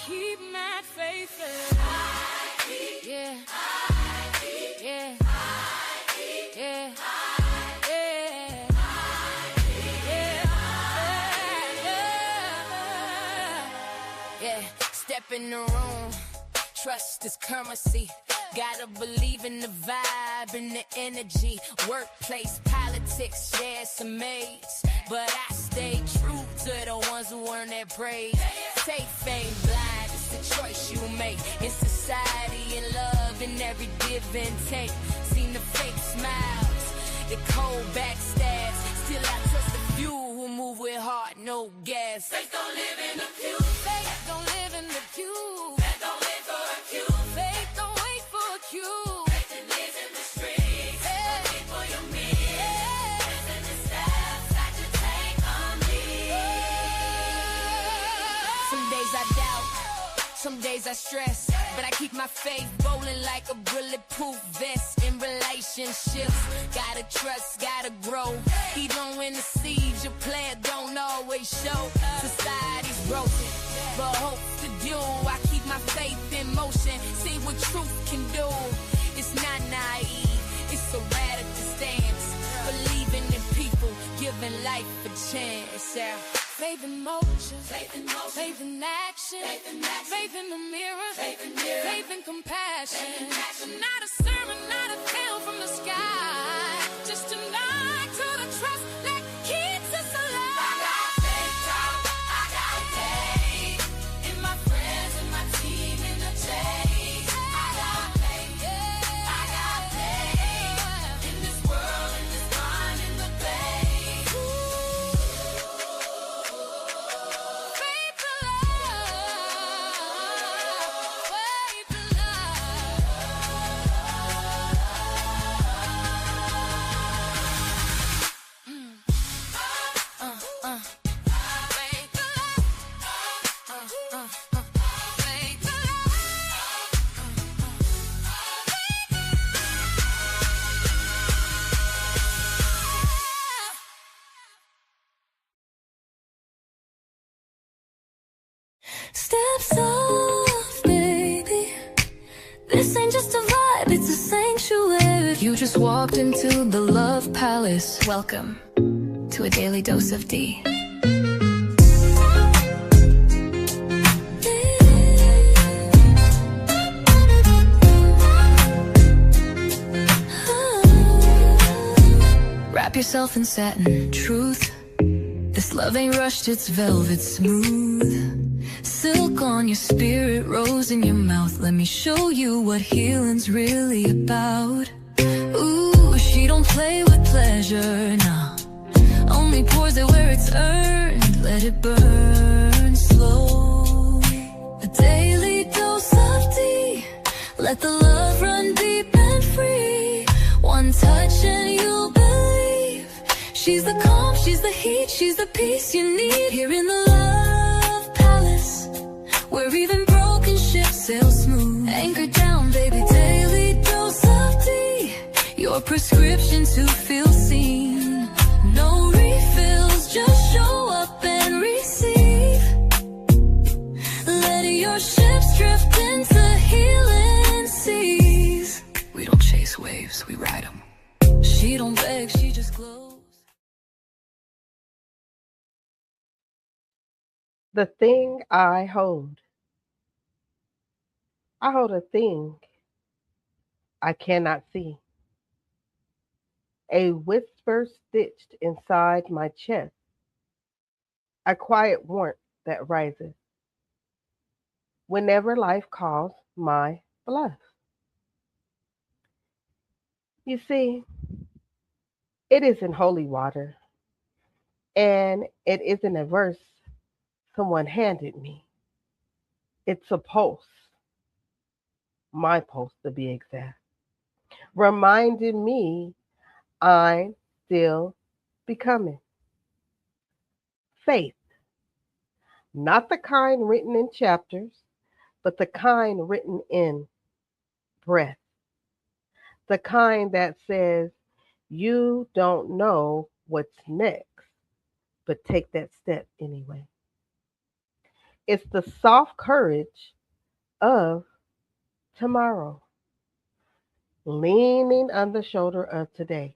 keep my faith. Yeah. Yeah. Yeah. Yeah. Step in the room. Trust is currency. Gotta believe in the vibe and the energy. Workplace politics, yeah, some mates. But I stay true to the ones who earn their praise. Safe ain't blind, it's the choice you make. In society and love in every give and take. Seen the fake smiles, the cold backstabs. Still I trust the few who move with heart, no gas. Faith don't live in the pew. Faith don't live in the pew. Faith don't wait for a cue. Faith don't wait for a cue. Faith that lives in the streets. Hey. Wait for your means. Hey. Faith in the steps that you take on me. Some days I doubt, some days I stress, but I keep my faith rolling like a bulletproof vest. In relationships, gotta trust, gotta grow. Even when the seeds you plant don't always show. Society's broken, but hope's the due. I keep my faith in motion, see what truth can do. It's not naive, it's a radical stance. Believing in people, giving life a chance. Yeah. Faith in motion, faith in motion, faith in action, faith in the mirror, faith in compassion. Not a sermon, not a tale from the sky, just a nod to the trust that keeps us alive. I got faith, I got faith in my friends, in my team, in the chase. I got faith, I got faith in this world, in this mind, in the place. Steps off, baby. This ain't just a vibe, it's a sanctuary. You just walked into the Love Palace. Welcome to a Daily Dose of Dee. Wrap yourself in satin, truth. This love ain't rushed, it's velvet smooth. Silk on your spirit, rose in your mouth. Let me show you what healing's really about. Ooh, she don't play with pleasure, nah. Only pours it where it's earned. Let it burn slow. A daily dose of Dee. Let the love run deep and free. One touch and you'll believe. She's the calm, she's the heat, she's the peace you need. Here in the Love Palace, where even broken ships sail smooth. Anchor down, baby, daily dose of Dee. Your prescription to feel seen. No refills, just show up and receive. Let your ships drift into healing seas. We don't chase waves, we ride them. She don't beg, she just glows. The thing I hold. I hold a thing I cannot see. A whisper stitched inside my chest. A quiet warmth that rises whenever life calls my bluff. You see, it isn't holy water, and it isn't a verse someone handed me. It's a pulse, my pulse to be exact, reminding me I'm still becoming. Faith, not the kind written in chapters, but the kind written in breath. The kind that says, you don't know what's next, but take that step anyway. It's the soft courage of tomorrow, leaning on the shoulder of today.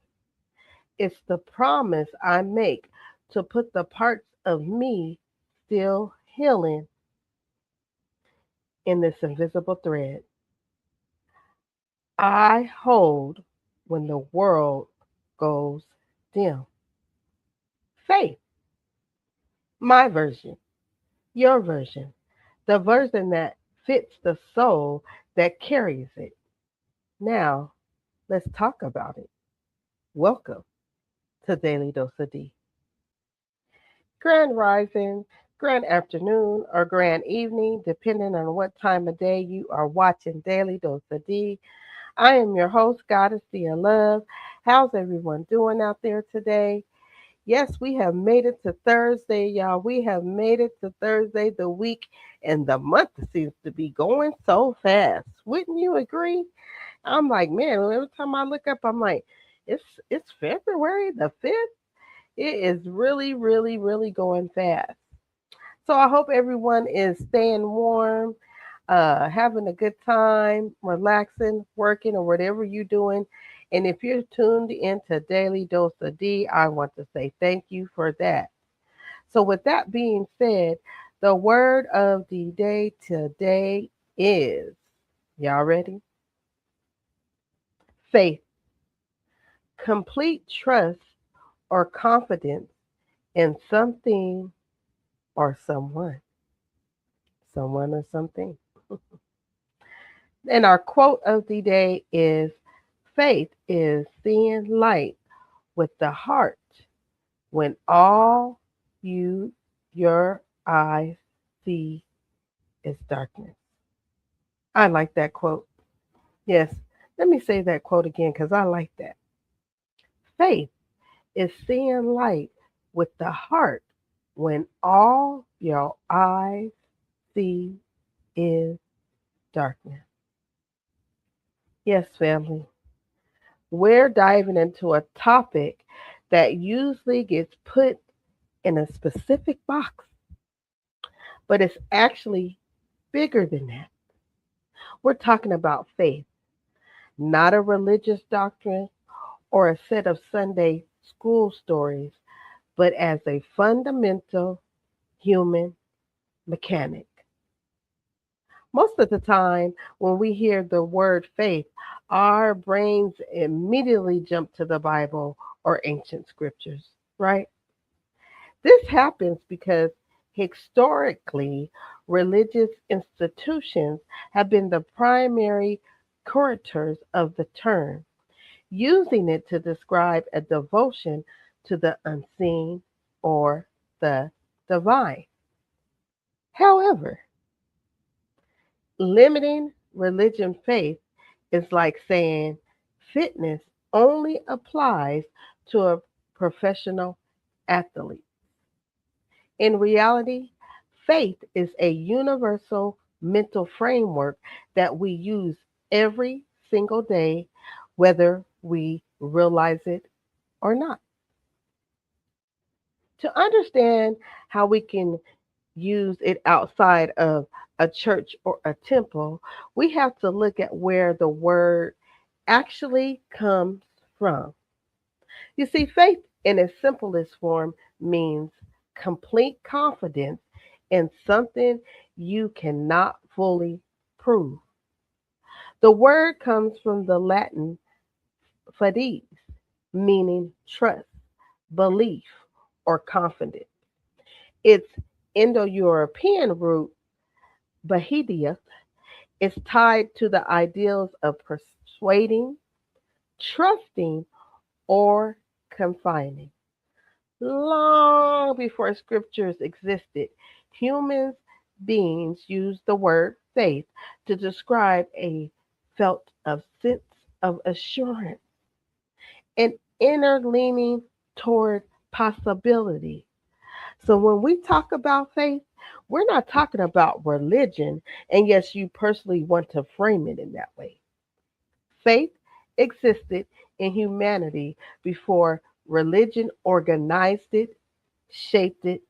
It's the promise I make to put the parts of me still healing in this invisible thread I hold when the world goes dim. Faith, my version, your version, the version that fits the soul that carries it. Now, let's talk about it. Welcome to Daily Dose of Dee. Grand rising, grand afternoon, or grand evening, depending on what time of day you are watching Daily Dose of Dee. I am your host, Goddess Dia Love. How's everyone doing out there today? Yes, we have made it to Thursday, y'all. We have made it to Thursday, the week, and the month seems to be going so fast. Wouldn't you agree? I'm like, man, every time I look up, I'm like, it's February the 5th. It is really, really, really going fast. So I hope everyone is staying warm, having a good time, relaxing, working, or whatever you're doing. And if you're tuned into Daily Dose of D, I want to say thank you for that. So, with that being said, the word of the day today is, y'all ready? Faith, complete trust or confidence in something or someone or something. And our quote of the day is faith is seeing light with the heart when all you your eyes see is darkness. I like that quote. Yes, let me say that quote again because I like that. Faith is seeing light with the heart when all your eyes see is darkness. Yes, family. We're diving into a topic that usually gets put in a specific box, but it's actually bigger than that. We're talking about faith, not a religious doctrine or a set of Sunday school stories, but as a fundamental human mechanic. Most of the time, when we hear the word faith, our brains immediately jump to the Bible or ancient scriptures, right? This happens because historically, religious institutions have been the primary curators of the term, using it to describe a devotion to the unseen or the divine. However, limiting religion faith is like saying fitness only applies to a professional athlete. In reality, faith is a universal mental framework that we use every single day, whether we realize it or not. To understand how we can use it outside of a church or a temple, we have to look at where the word actually comes from. You see, faith in its simplest form means complete confidence in something you cannot fully prove. The word comes from the Latin fides, meaning trust, belief, or confidence. Its Indo European root, Bahidia, is tied to the ideals of persuading, trusting, or confining. Long before scriptures existed, humans beings used the word faith to describe a felt of sense of assurance, an inner leaning toward possibility. So when we talk about faith, we're not talking about religion, and yes, you personally want to frame it in that way. Faith existed in humanity before religion organized it, shaped it,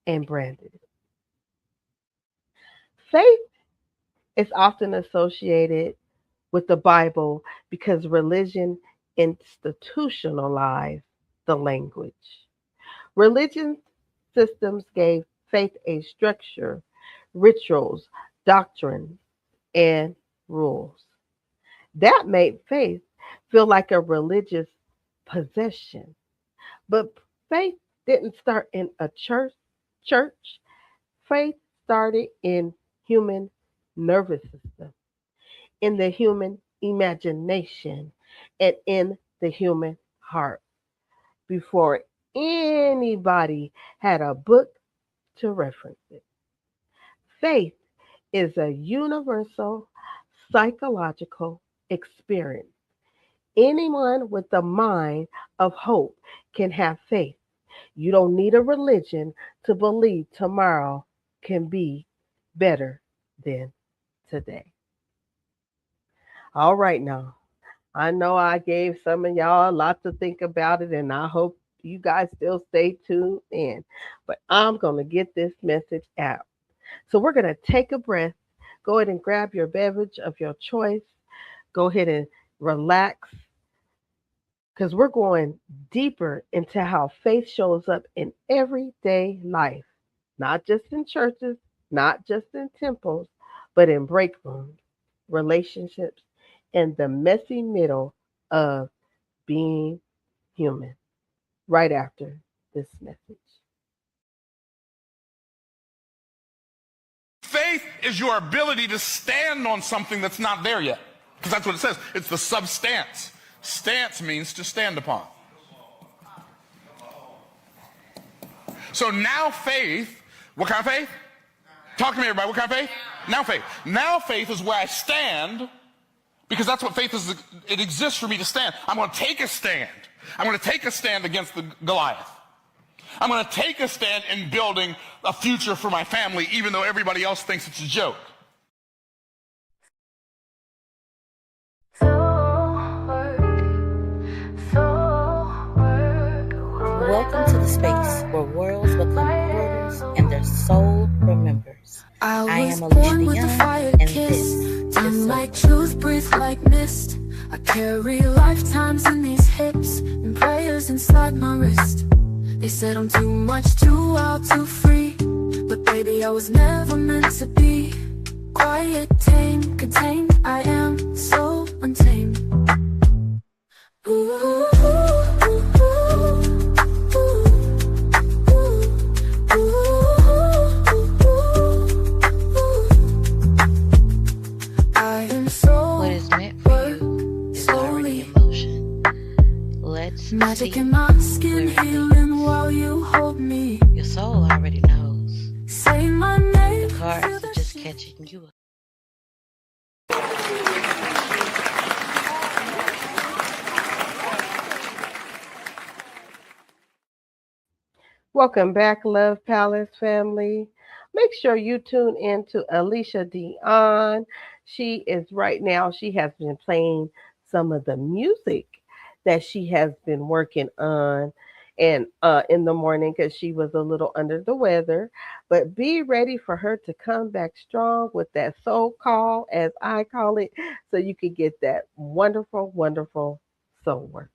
and branded it. Faith is often associated with the Bible because religion institutionalized the language. Religion systems gave faith a structure, rituals, doctrines, and rules. That made faith feel like a religious possession. But faith didn't start in a church. Faith started in human nervous system, in the human imagination, and in the human heart before anybody had a book to reference it. Faith is a universal psychological experience. Anyone with the mind of hope can have faith. You don't need a religion to believe tomorrow can be better than today. All right, now. I know I gave some of y'all a lot to think about it, and I hope you guys still stay tuned in. But I'm going to get this message out. So we're going to take a breath. Go ahead and grab your beverage of your choice. Go ahead and relax because we're going deeper into how faith shows up in everyday life, not just in churches, not just in temples, but in break rooms, relationships, and the messy middle of being human. Right after this message. Faith is your ability to stand on something that's not there yet. Because that's what it says. It's the substance. Stance means to stand upon. So now faith, what kind of faith? Talk to me, everybody. What kind of faith? Now faith. Now faith is where I stand, because that's what faith is. It exists for me to stand. I'm going to take a stand. I'm going to take a stand against the Goliath. I'm going to take a stand in building a future for my family, even though everybody else thinks it's a joke. Welcome to the space where worlds become portals and their soul remembers. I am Alicia Young, and this is Time like truth, breathe like mist. I carry lifetimes in these hips and prayers inside my wrist. They said I'm too much, too wild, too free, but baby, I was never meant to be. Quiet, tame, contained, I am so untamed. Ooh. Magic in my skin, healing while you hold me. Your soul already knows. Say my name. The cards are just catching you up. Welcome back, Love Palace family. Make sure you tune in to Alicia Dion. She is right now, she has been playing some of the music that she has been working on and in the morning because she was a little under the weather. But be ready for her to come back strong with that soul call, as I call it, so you can get that wonderful, wonderful soul work.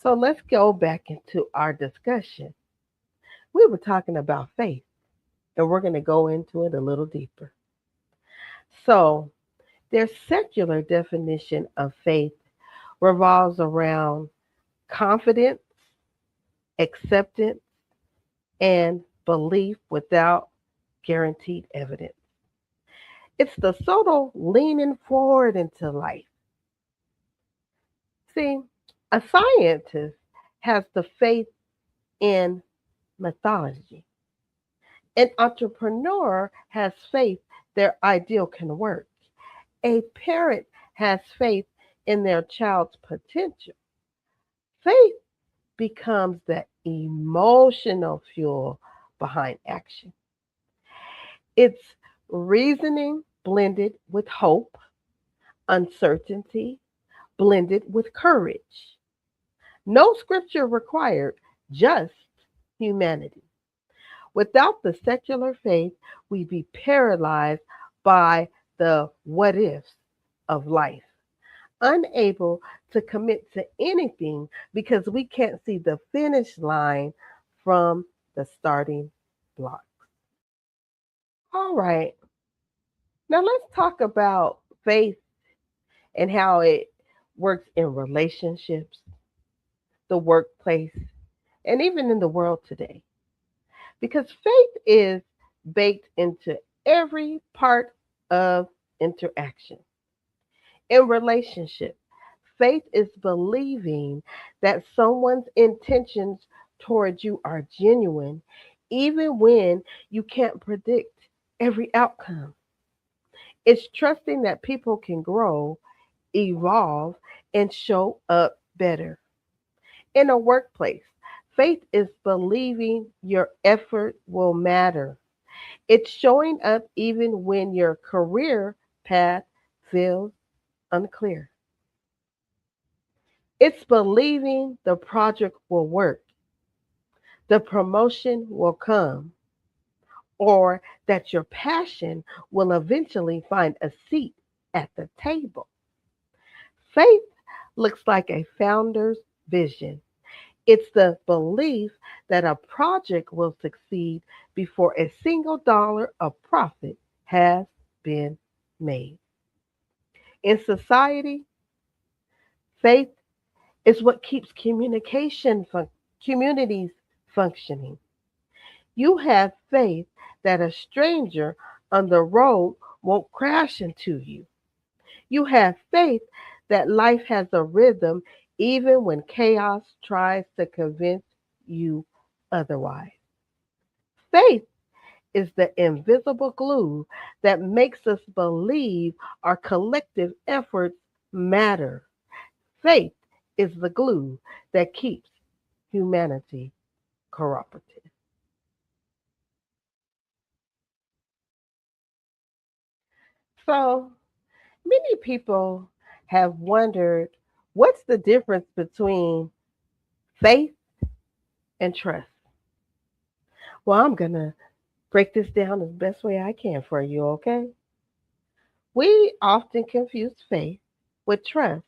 So let's go back into our discussion. We were talking about faith, and we're going to go into it a little deeper. So, their secular definition of faith revolves around confidence, acceptance, and belief without guaranteed evidence. It's the subtle leaning forward into life. See, a scientist has the faith in mythology. An entrepreneur has faith their ideal can work. A parent has faith in their child's potential. Faith becomes the emotional fuel behind action. It's reasoning blended with hope, uncertainty blended with courage. No scripture required, just humanity. Without the secular faith, we'd be paralyzed by the what ifs of life, unable to commit to anything because we can't see the finish line from the starting block. All right, now let's talk about faith and how it works in relationships, the workplace, and even in the world today. Because faith is baked into every part of interaction. In relationship, faith is believing that someone's intentions towards you are genuine, even when you can't predict every outcome. It's trusting that people can grow, evolve, and show up better. In a workplace, faith is believing your effort will matter. It's showing up even when your career path feels unclear. It's believing the project will work, the promotion will come, or that your passion will eventually find a seat at the table. Faith looks like a founder's vision. It's the belief that a project will succeed before a single dollar of profit has been made. In society, faith is what keeps communities functioning. You have faith that a stranger on the road won't crash into you. You have faith that life has a rhythm even when chaos tries to convince you otherwise. Faith is the invisible glue that makes us believe our collective efforts matter. Faith is the glue that keeps humanity cooperative. So many people have wondered what's the difference between faith and trust. Well, I'm going to break this down the best way I can for you, okay? We often confuse faith with trust,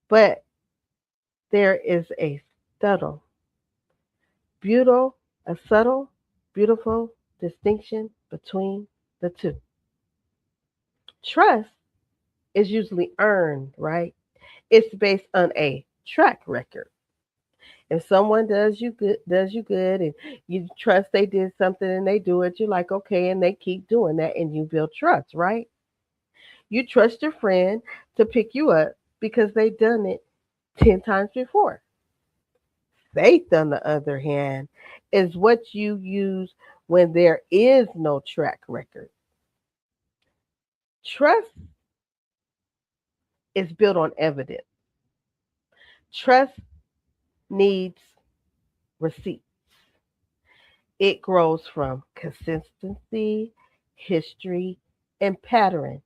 but there is subtle, beautiful, a subtle, beautiful distinction between the two. Trust is usually earned, right? It's based on a track record. If someone does you good, and you trust they did something and they do it, you're like, okay, and they keep doing that, and you build trust, right? You trust your friend to pick you up because they've done it 10 times before. Faith, on the other hand, is what you use when there is no track record. Trust is built on evidence. Trust needs receipts. It grows from consistency, history, and pattern.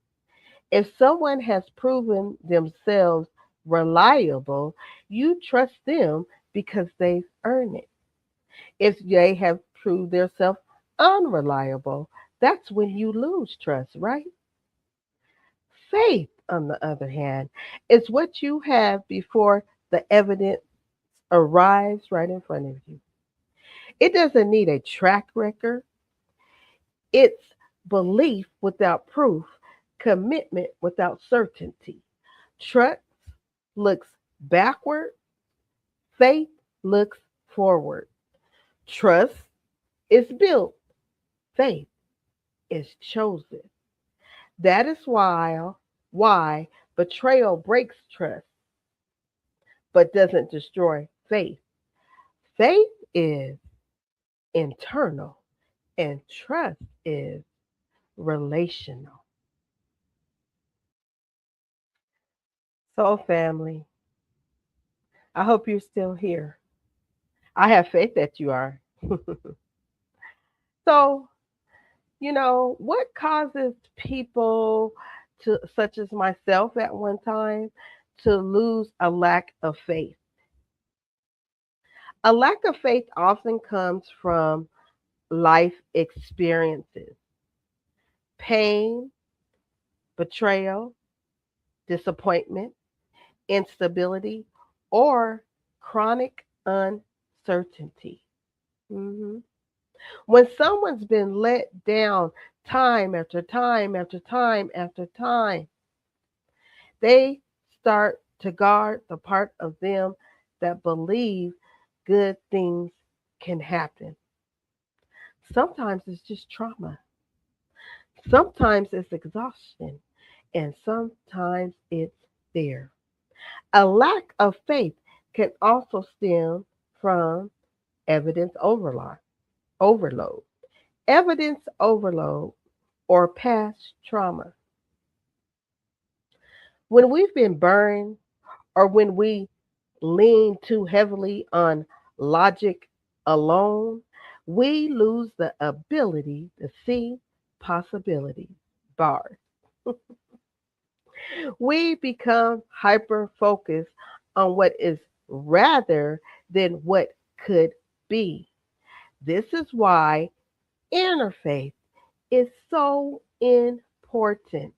If someone has proven themselves reliable, you trust them because they've earned it. If they have proved themselves unreliable, that's when you lose trust, right? Faith, on the other hand, is what you have before the evidence arrives right in front of you. It doesn't need a track record. It's belief without proof, commitment without certainty. Trust looks backward, faith looks forward. Trust is built, faith is chosen. That is why betrayal breaks trust but doesn't destroy faith. Faith is internal and trust is relational. So, family, I hope you're still here. I have faith that you are. So, what causes people to, such as myself at one time, to lose a lack of faith? A lack of faith often comes from life experiences, pain, betrayal, disappointment, instability, or chronic uncertainty. Mhm. When someone's been let down time after time after time after time, they start to guard the part of them that believe good things can happen. Sometimes it's just trauma. Sometimes it's exhaustion. And sometimes it's fear. A lack of faith can also stem from evidence overload, evidence overload, or past trauma. When we've been burned or when we lean too heavily on logic alone, we lose the ability to see possibilities. Bars. We become hyper focused on what is rather than what could be. This is why inner faith is so important.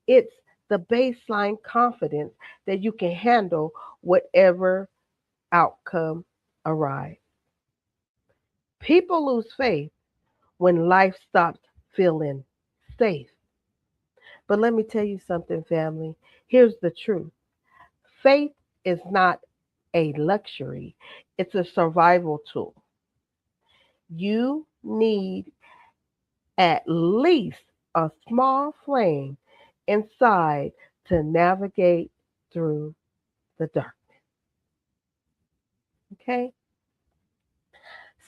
It's the baseline confidence that you can handle whatever outcome arrives. People lose faith when life stops feeling safe. But let me tell you something, family. Here's the truth: faith is not a luxury, it's a survival tool. You need at least a small flame inside to navigate through the dark. Okay?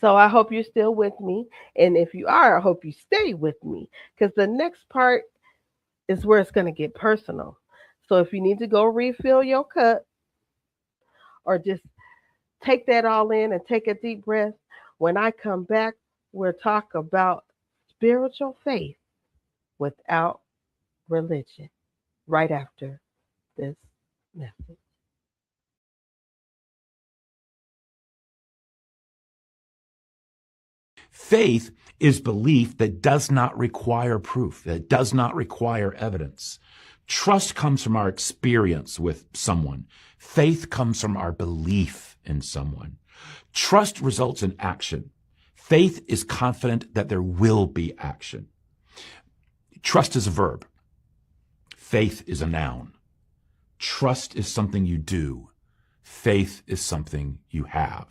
So I hope you're still with me. And if you are, I hope you stay with me because the next part is where it's going to get personal. So if you need to go refill your cup or just take that all in and take a deep breath, when I come back, we'll talk about spiritual faith without religion right after this message. Faith is belief that does not require proof, that does not require evidence. Trust comes from our experience with someone. Faith comes from our belief in someone. Trust results in action. Faith is confident that there will be action. Trust is a verb. Faith is a noun. Trust is something you do. Faith is something you have.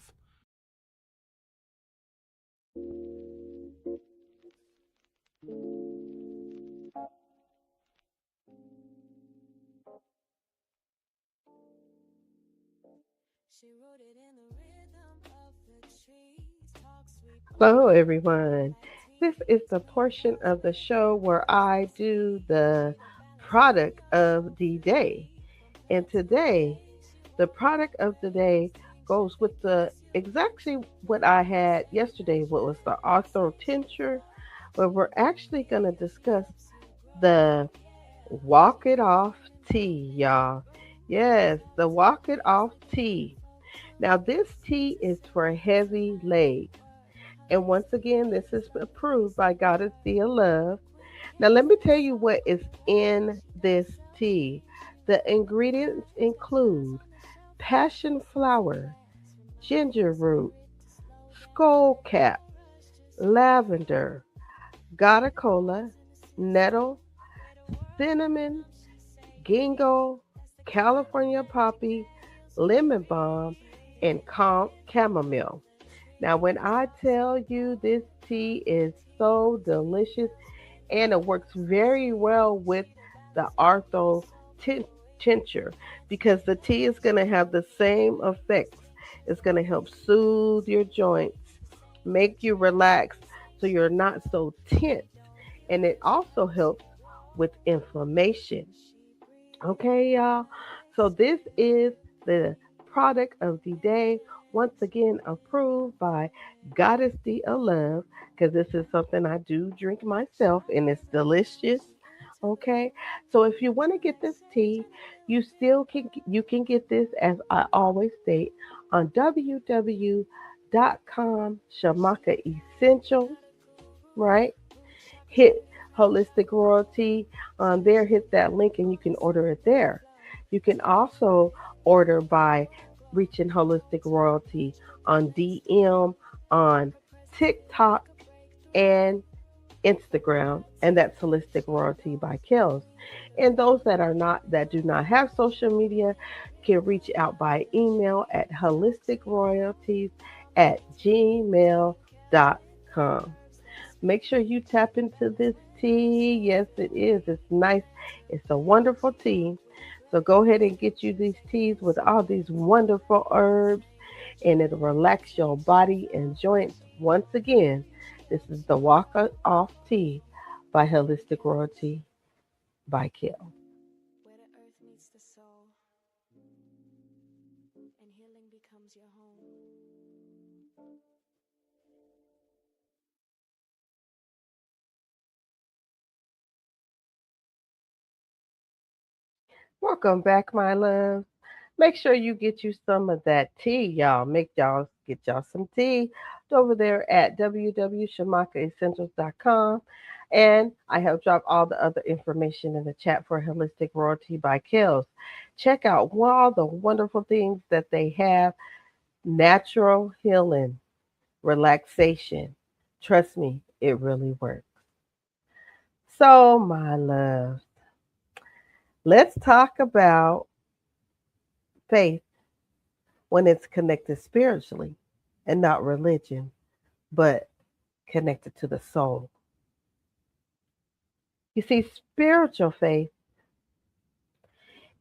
Hello, everyone. This is the portion of the show where I do the product of the day. And today, the product of the day goes with the exactly what I had yesterday, what was the ortho tincture, but we're actually going to discuss the walk it off tea, y'all. Yes, the walk it off tea. Now, this tea is for heavy legs. And once again, this is approved by Goddess Dia Love. Now, let me tell you what is in this tea. The ingredients include passion flower, ginger root, skullcap, lavender, gotta cola, nettle, cinnamon, ginkgo, California poppy, lemon balm, and chamomile. Now, when I tell you this tea is so delicious and it works very well with the artho tincture because the tea is going to have the same effects. It's going to help soothe your joints, make you relax so you're not so tense, and it also helps with inflammation. Okay, y'all. So this is the product of the day. Once again, approved by Goddess D of Love, because this is something I do drink myself, and it's delicious. Okay, so if you want to get this tea, you can get this as I always state on www.goddessdia.com. Shamaka Essentials, right? Hit Holistic Royalty on there, hit that link, and you can order it there. You can also order by reaching Holistic Royalty on DM, on TikTok, and Instagram, and that's Holistic Royalty by Kels. And those that do not have social media can reach out by email at holisticroyalties@gmail.com. Make sure you tap into this tea. Yes, it is. It's nice. It's a wonderful tea. So go ahead and get you these teas with all these wonderful herbs, and it'll relax your body and joints. Once again, this is the Walk Off Tea by Holistic Royalty by Kill. Where the earth meets the soul, and healing becomes your home. Welcome back, my love. Make sure you get you some of that tea, y'all. Make y'all get y'all some tea over there at www.shamakaessentials.com. And I have dropped all the other information in the chat for Holistic Royalty by Kills. Check out all the wonderful things that they have: natural healing, relaxation. Trust me, it really works. So, my love, let's talk about faith when it's connected spiritually and not religion, but connected to the soul. You see, spiritual faith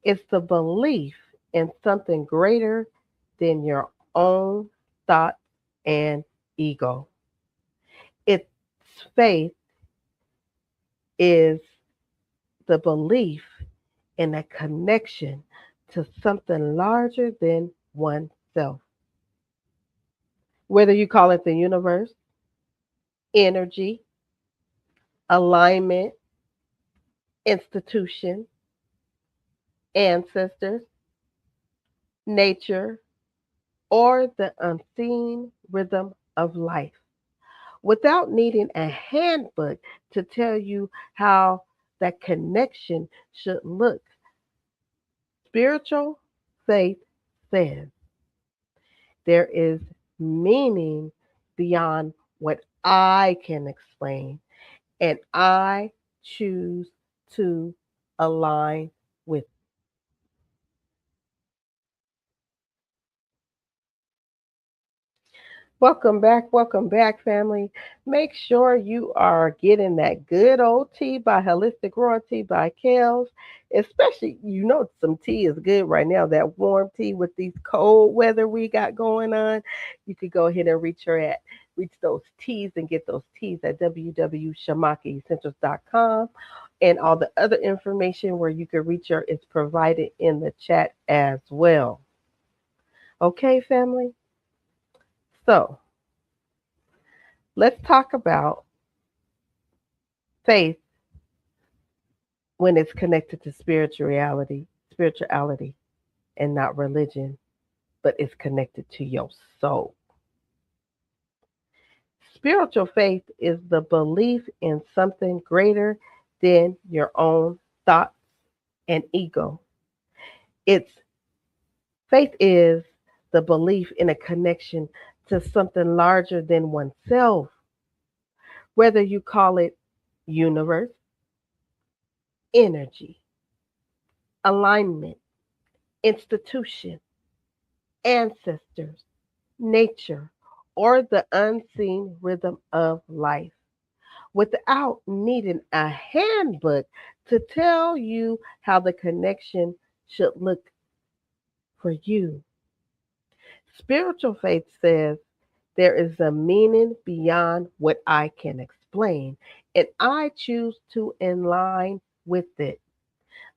is the belief in something greater than your own thoughts and ego. Its faith is the belief in a connection to something larger than oneself. Whether you call it the universe, energy, alignment, institution, ancestors, nature, or the unseen rhythm of life. Without needing a handbook to tell you how that connection should look, spiritual faith says there is meaning beyond what I can explain, and I choose to align with. Welcome back, family. Make sure you are getting that good old tea by Holistic Royalty by Kels. Especially, some tea is good right now. That warm tea with these cold weather we got going on. You could go ahead and reach those teas and get those teas at www.shamakaessentials.com. And all the other information where you can reach her is provided in the chat as well. Okay, family? So, let's talk about faith when it's connected to spirituality, and not religion, but it's connected to your soul. Spiritual faith is the belief in something greater than your own thoughts and ego. It's Faith is the belief in a connection to something larger than oneself, whether you call it universe, energy, alignment, institution, ancestors, nature, or the unseen rhythm of life, without needing a handbook to tell you how the connection should look for you. Spiritual faith says there is a meaning beyond what I can explain, and I choose to align with it.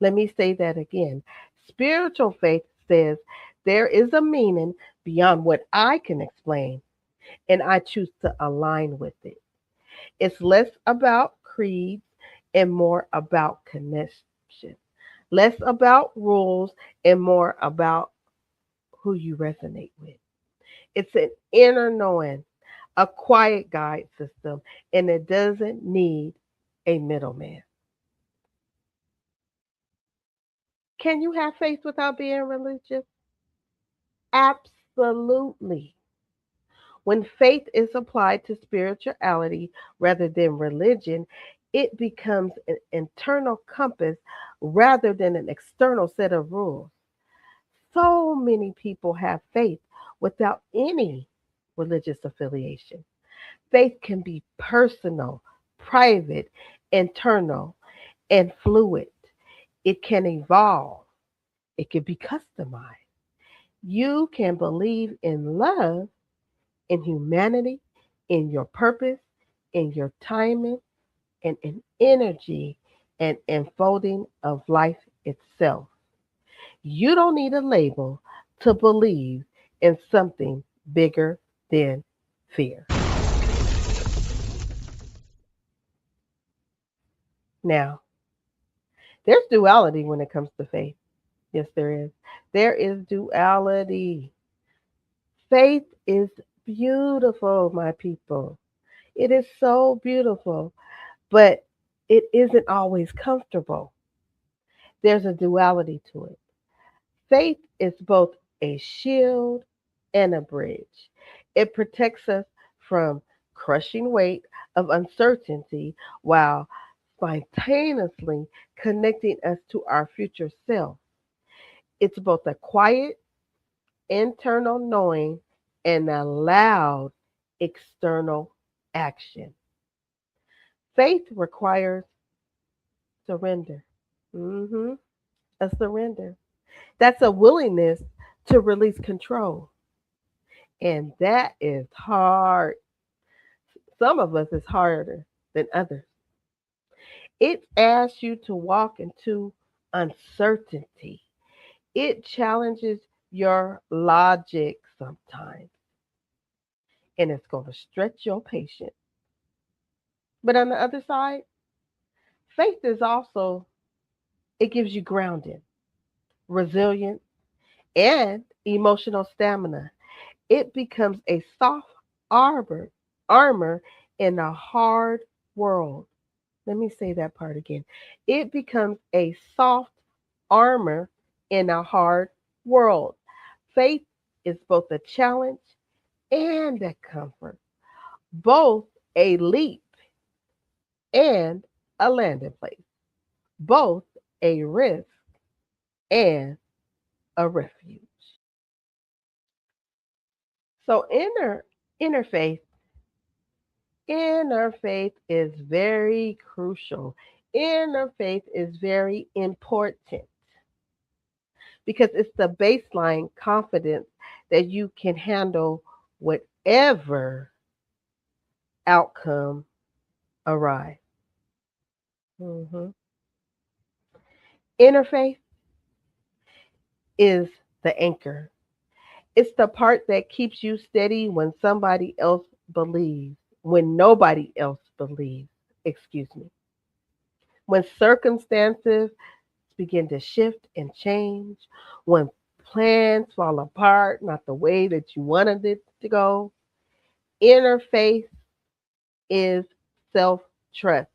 Let me say that again. Spiritual faith says there is a meaning beyond what I can explain, and I choose to align with it. It's less about creeds and more about connection, less about rules and more about who you resonate with. It's an inner knowing, a quiet guide system, and it doesn't need a middleman. Can you have faith without being religious? Absolutely. When faith is applied to spirituality rather than religion, it becomes an internal compass rather than an external set of rules. So many people have faith without any religious affiliation. Faith can be personal, private, internal, and fluid. It can evolve, it can be customized. You can believe in love, in humanity, in your purpose, in your timing, and in energy and unfolding of life itself. You don't need a label to believe in something bigger than fear. Now, there's duality when it comes to faith. Yes, there is. There is duality. Faith is beautiful, my people. It is so beautiful, but it isn't always comfortable. There's a duality to it. Faith is both a shield and a bridge. It protects us from crushing weight of uncertainty while spontaneously connecting us to our future self. It's both a quiet internal knowing and a loud external action. Faith requires surrender. hmm A surrender. That's a willingness to release control. And that is hard. Some of us is harder than others. It asks you to walk into uncertainty. It challenges your logic sometimes, and it's going to stretch your patience. But on the other side, faith is also, it gives you grounding, resilience, and emotional stamina. It becomes a soft armor in a hard world. Let me say that part again. It becomes a soft armor in a hard world. Faith is both a challenge and a comfort, both a leap and a landing place, both a risk and a refuge. So inner faith, inner faith is very crucial. Inner faith is very important because it's the baseline confidence that you can handle whatever outcome arrives. Mhm. Inner faith is the anchor. It's the part that keeps you steady when somebody else believes, when nobody else believes, excuse me. When circumstances begin to shift and change, when plans fall apart, not the way that you wanted it to go, inner faith is self trust,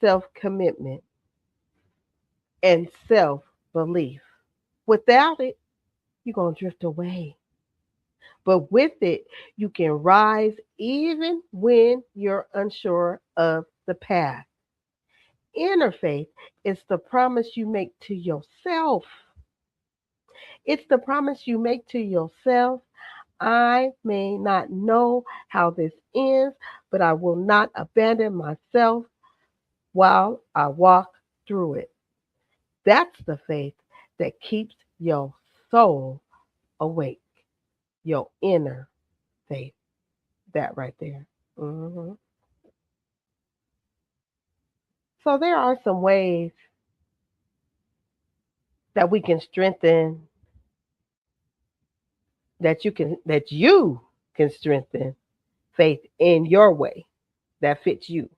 self commitment, and self belief. Without it, you're going to drift away. But with it, you can rise even when you're unsure of the path. Inner faith is the promise you make to yourself. It's the promise you make to yourself. I may not know how this ends, but I will not abandon myself while I walk through it. That's the faith that keeps your soul awake, your inner faith. That right there. hmm So there are some ways that we can strengthen that you can strengthen faith in your way that fits you.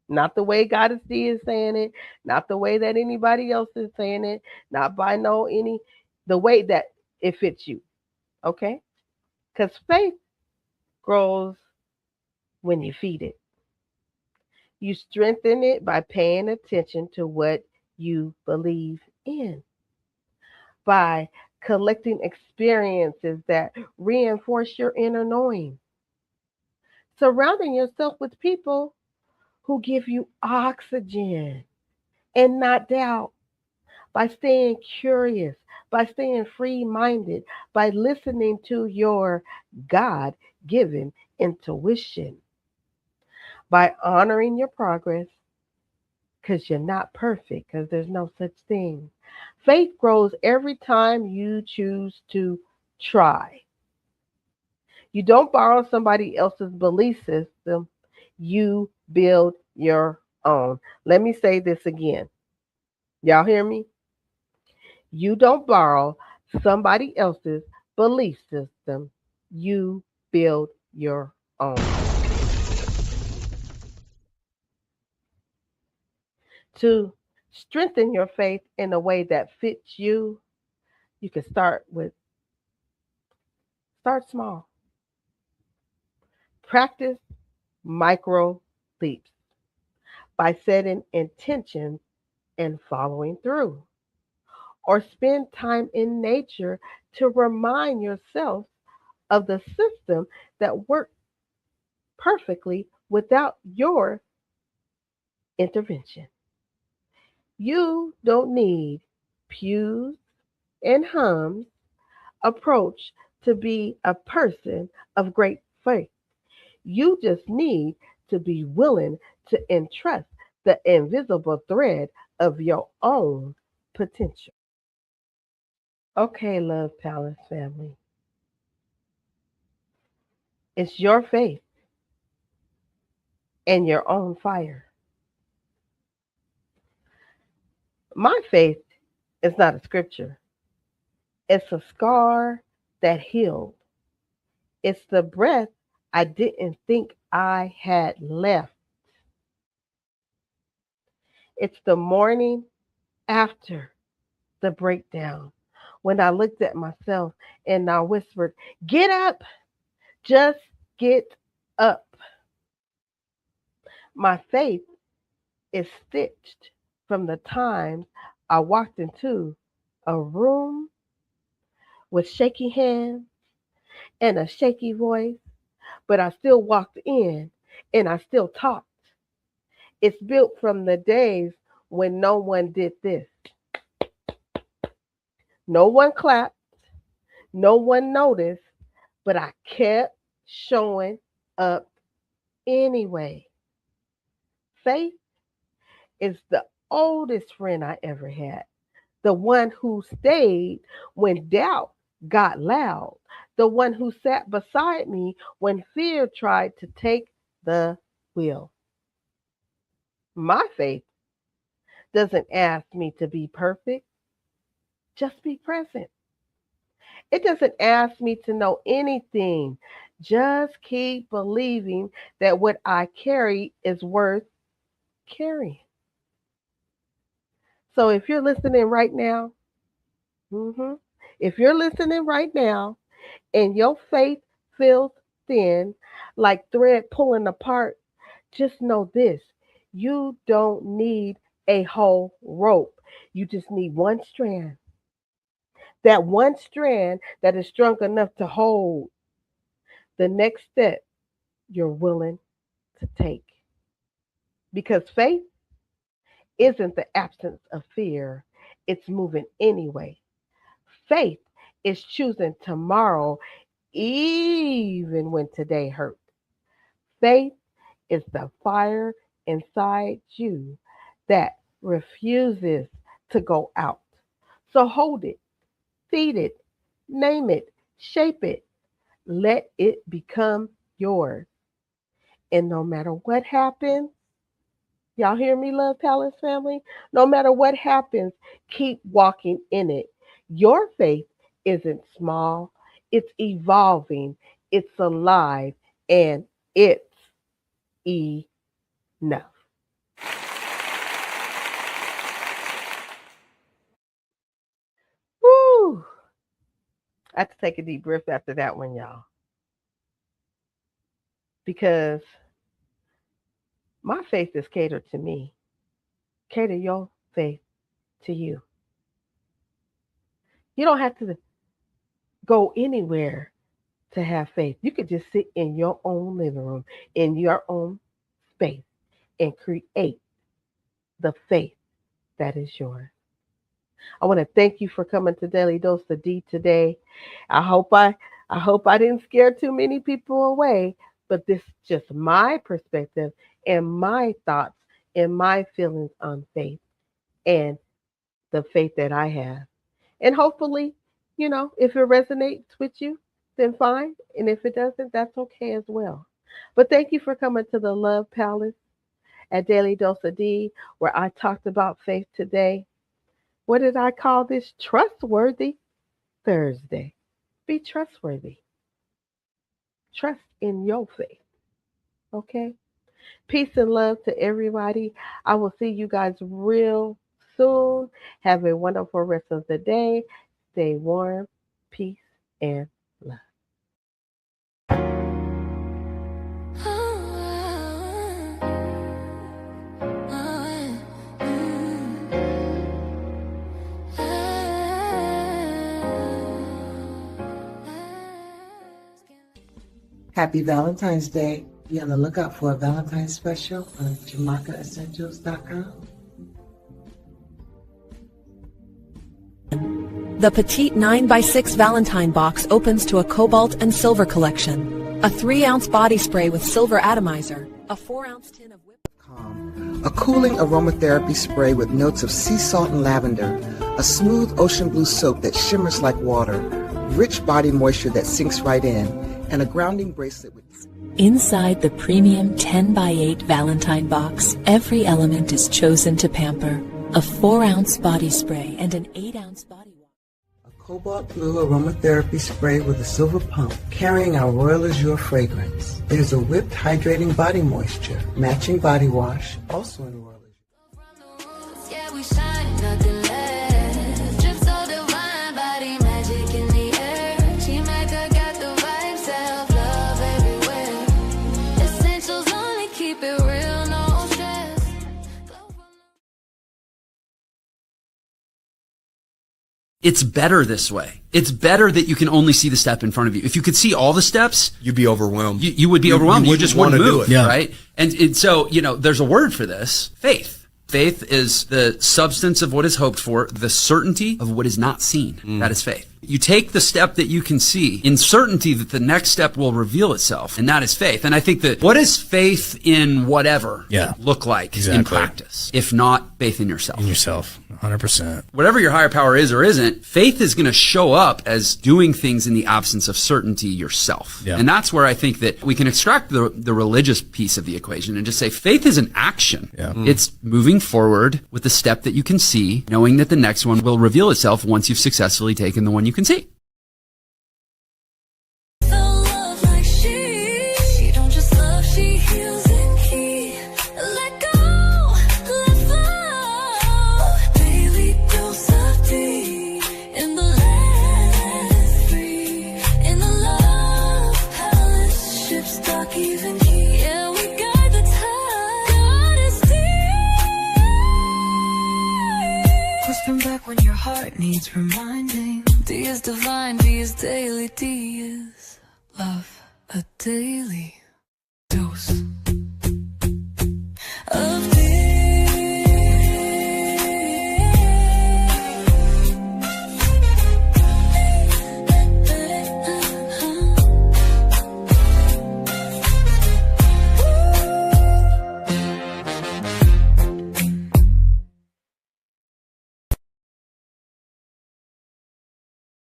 Not the way God is saying it, not the way that anybody else is saying it, not by no any the way that it fits you. Okay? Because faith grows when you feed it. You strengthen it by paying attention to what you believe in, by collecting experiences that reinforce your inner knowing, surrounding yourself with people who give you oxygen and not doubt, by staying curious, by staying free minded, by listening to your God given intuition, by honoring your progress because you're not perfect, because there's no such thing. Faith grows every time you choose to try. You don't borrow somebody else's belief system, you build your own. Let me say this again. Y'all hear me? You don't borrow somebody else's belief system, you build your own. To strengthen your faith in a way that fits you, you can start small. Practice micro leaps by setting intentions and following through. Or spend time in nature to remind yourself of the system that worked perfectly without your intervention. You don't need pews and hums approach to be a person of great faith. You just need to be willing to entrust the invisible thread of your own potential. Okay, Love Palace family, it's your faith and your own fire. My faith is not a scripture, it's a scar that healed. It's the breath I didn't think I had left. It's the morning after the breakdown when I looked at myself and I whispered, "Get up, just get up." My faith is stitched from the times I walked into a room with shaky hands and a shaky voice, but I still walked in and I still talked. It's built from the days when no one did this. No one clapped, no one noticed, but I kept showing up anyway. Faith is the oldest friend I ever had, the one who stayed when doubt got loud, the one who sat beside me when fear tried to take the wheel. My faith doesn't ask me to be perfect, just be present. It doesn't ask me to know anything, just keep believing that what I carry is worth carrying. So if you're listening right now, mhm, if you're listening right now and your faith feels thin, like thread pulling apart, just know this: you don't need a whole rope. You just need one strand. That one strand that is strong enough to hold the next step you're willing to take. Because faith isn't the absence of fear, it's moving anyway. Faith is choosing tomorrow even when today hurt. Faith is the fire inside you that refuses to go out. So hold it, feed it, name it, shape it, let it become yours. And no matter what happens, y'all hear me, Love Palace family? No matter what happens, keep walking in it. Your faith isn't small, it's evolving, it's alive, and it's enough. Woo! I had to take a deep breath after that one, y'all. because my faith is catered to me. Cater your faith to you. You don't have to go anywhere to have faith. You could just sit in your own living room, in your own space, and create the faith that is yours. I want to thank you for coming to Daily Dose of Dee today. I hope I didn't scare too many people away, but this is just my perspective and my thoughts and my feelings on faith and the faith that I have. And hopefully, if it resonates with you, then fine. And if it doesn't, that's okay as well. But thank you for coming to the Love Palace at Daily Dose of Dee, where I talked about faith today. What did I call this? Trustworthy Thursday. Be trustworthy. Trust in your faith. Okay? Peace and love to everybody. I will see you guys real soon. Have a wonderful rest of the day. Stay warm. Peace and love. Happy Valentine's Day. Be on the lookout for a Valentine's special on JamaicaEssentials.com. The petite 9x6 Valentine box opens to a cobalt and silver collection, a 3-ounce body spray with silver atomizer, a 4-ounce tin of whipped A cooling aromatherapy spray with notes of sea salt and lavender, a smooth ocean blue soap that shimmers like water, rich body moisture that sinks right in, and a grounding bracelet with... Inside the premium 10x8 Valentine box, every element is chosen to pamper. A 4-ounce body spray and an 8-ounce body wash. A cobalt blue aromatherapy spray with a silver pump, carrying our Royal Azure fragrance. There's a whipped hydrating body moisture, matching body wash, also in Royal Azure. Yeah, we shine, nothing less. Drip so divine, body magic in the air. She make her got the vibe, self-love everywhere. Essentials only keep it real, no stress. It's better this way. It's better that you can only see the step in front of you. If you could see all the steps, you'd be overwhelmed. You would be overwhelmed. You just wouldn't move, do it. right? And so, there's a word for this, faith. Faith is the substance of what is hoped for, the certainty of what is not seen. That is faith. You take the step that you can see in certainty that the next step will reveal itself, and that is faith. And I think that what does faith in whatever look like in practice, if not faith in yourself? In yourself, 100%. Whatever your higher power is or isn't, faith is going to show up as doing things in the absence of certainty yourself. Yeah. And that's where I think that we can extract the religious piece of the equation and just say faith is an action. Yeah. It's moving forward with the step that you can see, knowing that the next one will reveal itself once you've successfully taken the one you can see. When your heart needs reminding, D is divine, D is daily, D is love, a daily dose.